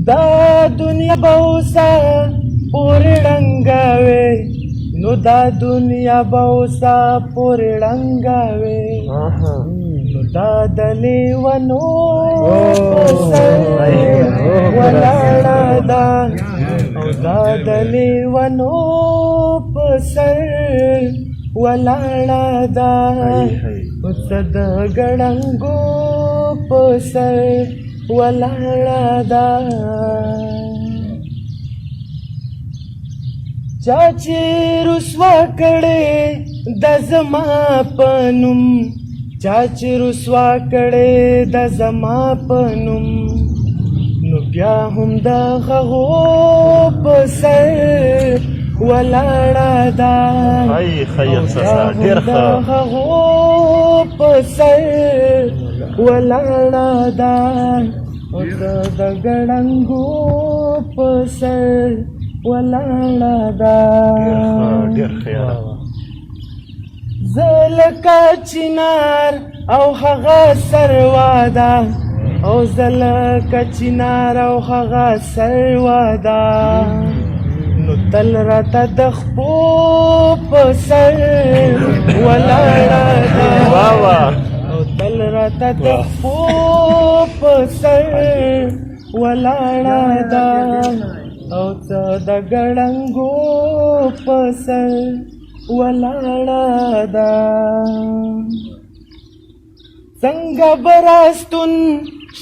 دا دنیا بوسا پورې ړنګوي نو دا دنیا بوسا پورې ړنګوي نو دا د لیونو په سر ولاړه ده او دا د لیونو په سر ولاړه ده اوس د ګړنګو په سر ولاړه ده چا چې رسوا کړې د زما په نوم چا چې رسوا کړې د زما په نوم نو بیا هم د هغو په سر ولاړه ده د هغو په سر ولاړه ده او د ګړنګو په سر ولاړه ده زه لکه چنار او هغه سروا ده او زه لکه چنار او هغه سروا ده نو تل راته د خپو په سر ولاړه ده او تل راته د خپو په سر ولاړه ده او څه د ګړنګو په سر ولاړه ده څنګه براستون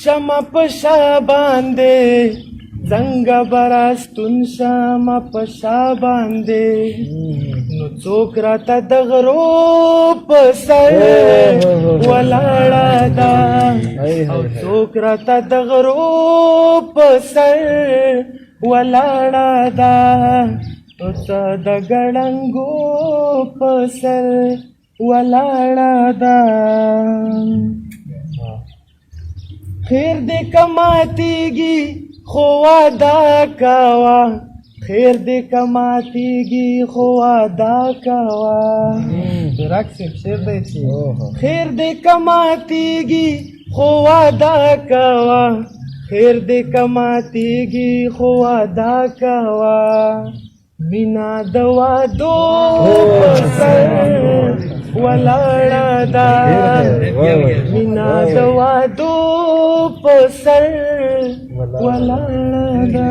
شمع په شا باندې څنګه براستون شمع په شا باندې نو څوک راته د غرو په سر ولاړه ده او څوک راته د غرو په سر ولاړه ده او څه د ګړنګو په سر ولاړه ده خیر دې کماتیږي خو واده کوه خیر دې کماتیږي خو واده کوه خیر دې کماتیږي خو واده کوه خیر دې کماتیږي خو واده کوه مینا د وادو په سر ولاړه ده مینا د وادو په سر ولاړه ده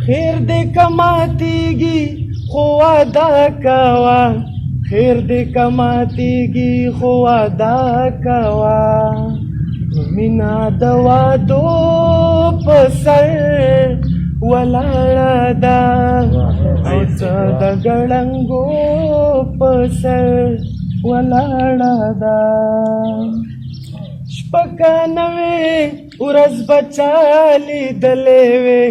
خیر دې کماتیږي خو واده کوه خیر دې کماتیږي خو واده کوه مینا د وادو په سر ولاړه ده او څه د ګړنګو په سر ولاړه ده شپږ نوې ورځ به چا لیدلې وې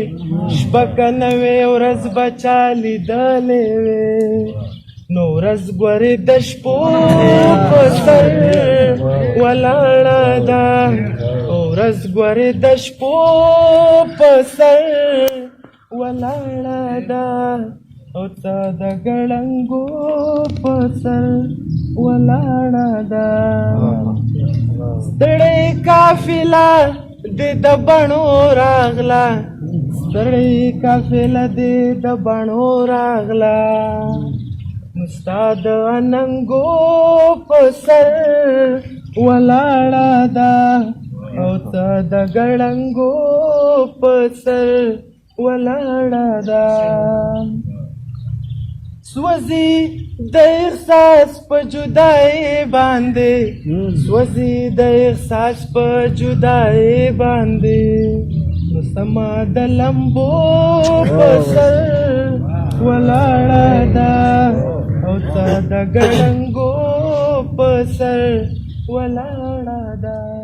شپږ نوې ورځ به چا لیدلې وې نو ورځ ګورې د شپو په سر ولاړه ده ورځ ګورې د شپو په سر ولاړه ده او څه د ګړنګو په سر ولاړه ده ستړې قافله دې د بڼو راغله ستړې قافله دې د بڼو راغله نو ستا د اننګو په سر ولاړه ده او څه د ګړنګو په سر ولاړه ده سوځي د احساس په جدای باندې سوځي د احساس په جدای باندې نو سما د لمبو په سر ولاړه ده او څه د ګړنګو په سر ولاړه ده